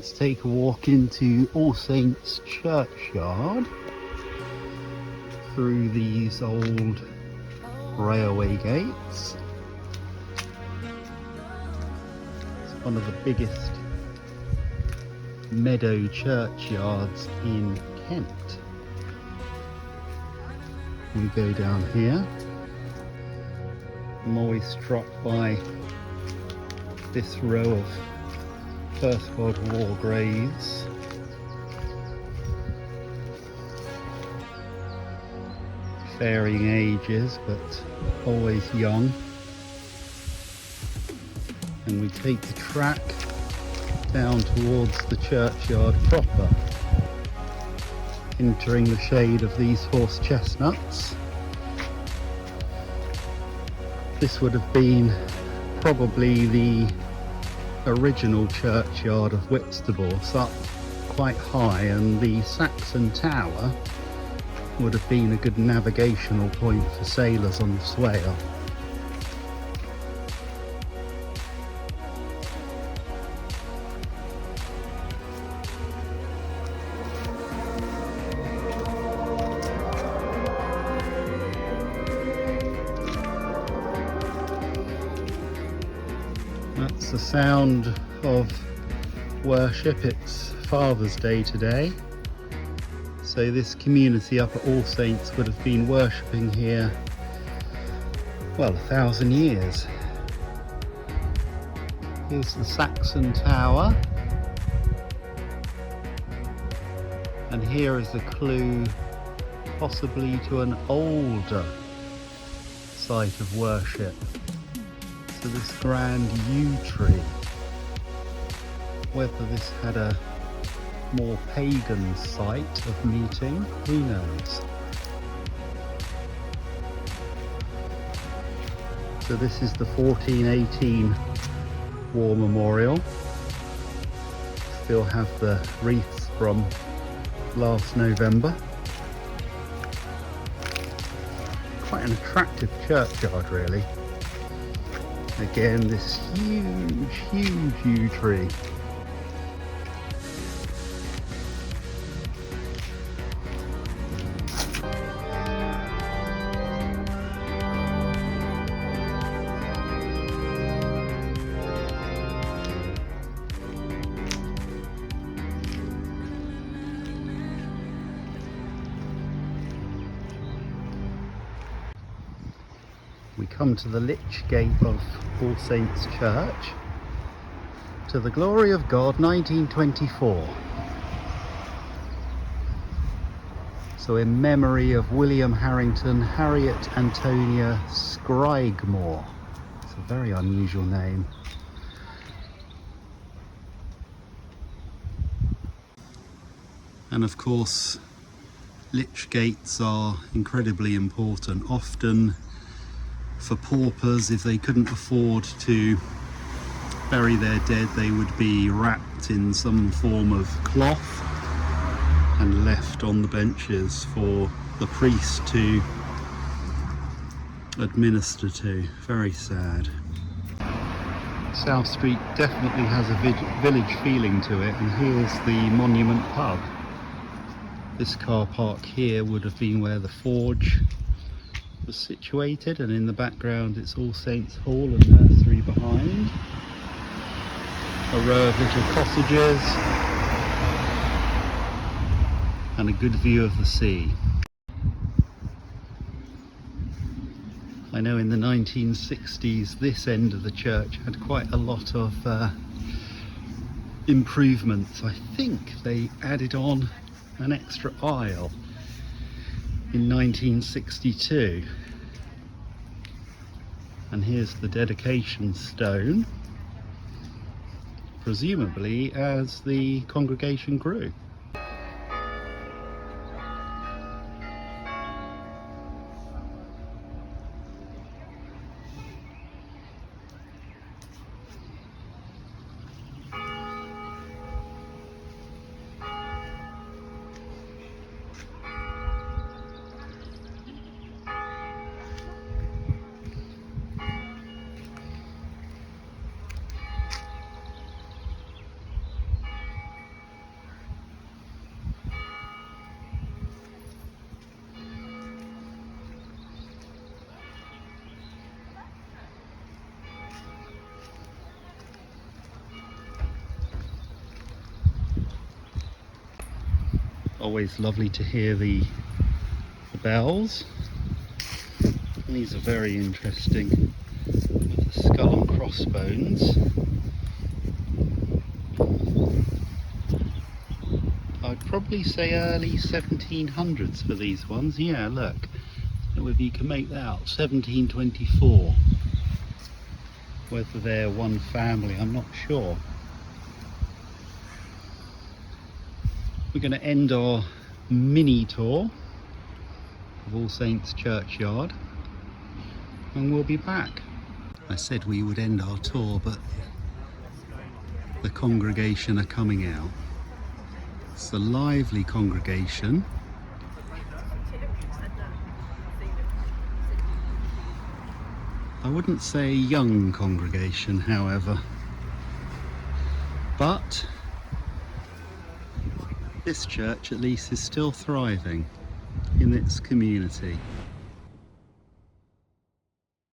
Let's take a walk into All Saints churchyard through these old railway gates. It's one of the biggest meadow churchyards in Kent. We go down here. I'm always struck by this row of First World War graves. Varying ages, but always young. And we take the track down towards the churchyard proper, entering the shade of these horse chestnuts. This would have been probably the original churchyard of Whitstable, up quite high, and the Saxon Tower would have been a good navigational point for sailors on the Swale. That's the sound of worship. It's Father's Day today, so this community up at All Saints would have been worshipping here, well, 1,000 years. Here's the Saxon Tower, and here is a clue possibly to an older site of worship. So this grand yew tree, whether this had a more pagan site of meeting, who knows. So this is the 1418 War Memorial. Still have the wreaths from last November. Quite an attractive churchyard, really. Again, this huge yew tree. We come to the Lich Gate of All Saints Church. To the Glory of God, 1924. So in memory of William Harrington, Harriet Antonia Scrigmore. It's a very unusual name. And of course, Lich Gates are incredibly important. Often for paupers, if they couldn't afford to bury their dead, they would be wrapped in some form of cloth and left on the benches for the priest to administer to. Very sad. South Street definitely has a village feeling to it, and here's the Monument Pub. This car park here would have been where the forge was situated, and in the background it's All Saints Hall and nursery behind. A row of little cottages and a good view of the sea. I know in the 1960s this end of the church had quite a lot of improvements. I think they added on an extra aisle in 1962, and here's the dedication stone, presumably as the congregation grew. Always lovely to hear the bells. And these are very interesting, with the skull and crossbones. I'd probably say early 1700s for these ones. Yeah, look, I don't know if you can make that out. 1724. Whether they're one family, I'm not sure. We're going to end our mini tour of All Saints Churchyard, and we'll be back. I said we would end our tour, but the congregation are coming out. It's a lively congregation. I wouldn't say a young congregation, however, but this church at least is still thriving in its community.